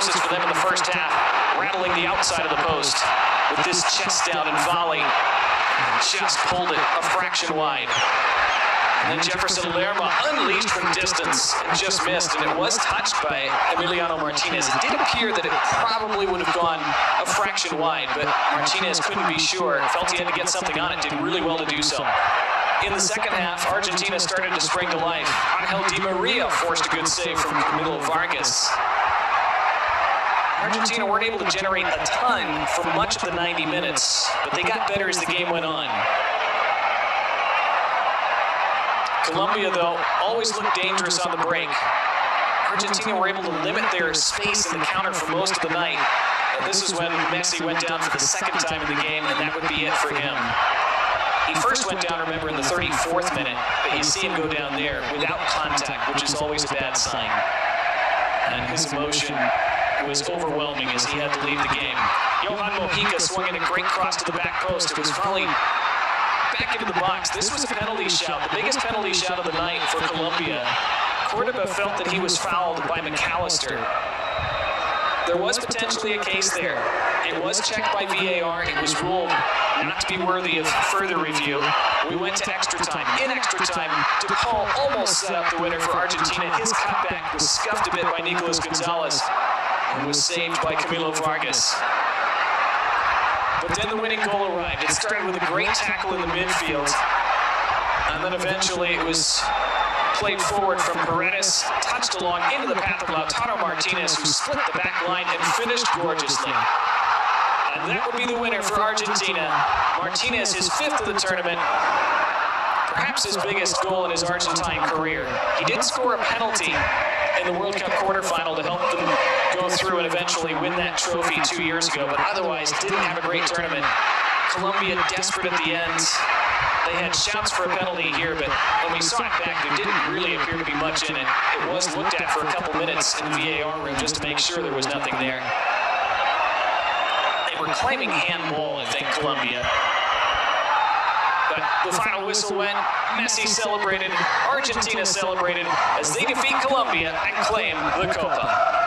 closest for them in the first half, rattling the outside of the post with this chest down and volley. Just pulled it a fraction wide. And then Jefferson Lerma unleashed from distance and just missed, and it was touched by Emiliano Martinez. It did appear that it probably would have gone a fraction wide, but Martinez couldn't be sure. Felt he had to get something on it, did really well to do so. In the second half, Argentina started to spring to life. Angel Di Maria forced a good save from Camilo Vargas. Argentina weren't able to generate a ton for much of the 90 minutes, but they got better as the game went on. Colombia, though, always looked dangerous on the break. Argentina were able to limit their space in the counter for most of the night. And this is when Messi went down for the second time in the game, and that would be it for him. He first went down, remember, in the 34th minute, but you see him go down there without contact, which is always a bad sign. And his emotion was overwhelming as he had to leave the game. Johan Mojica swung in a great cross to the back post. It was volleyed back into the box. This was a penalty shout, the biggest penalty shout of the night for Colombia. Cordoba felt that he was fouled by McAllister. There was potentially a case there. It was checked by VAR. It was ruled not to be worthy of further review. We went to extra time. In extra time, DePaul almost set up the winner for Argentina. His cutback was scuffed a bit by Nicolas Gonzalez and was saved by Camilo Vargas. But then the winning goal arrived. It started with a great tackle in the midfield. And then eventually it was played forward from Paredes, touched along into the path of Lautaro Martinez, who split the back line and finished gorgeously. And that would be the winner for Argentina. Martinez, his fifth of the tournament, perhaps his biggest goal in his Argentine career. He did score a penalty in the World Cup quarterfinal to help them go through and eventually win that trophy 2 years ago, but otherwise didn't have a great tournament. Colombia desperate at the end. They had shouts for a penalty here, but when we saw it back, there didn't really appear to be much in it. It was looked at for a couple minutes in the VAR room just to make sure there was nothing there. They were claiming handball, I think, Colombia. But the final whistle went, Messi celebrated, Argentina celebrated as they defeat Colombia and claim the Copa.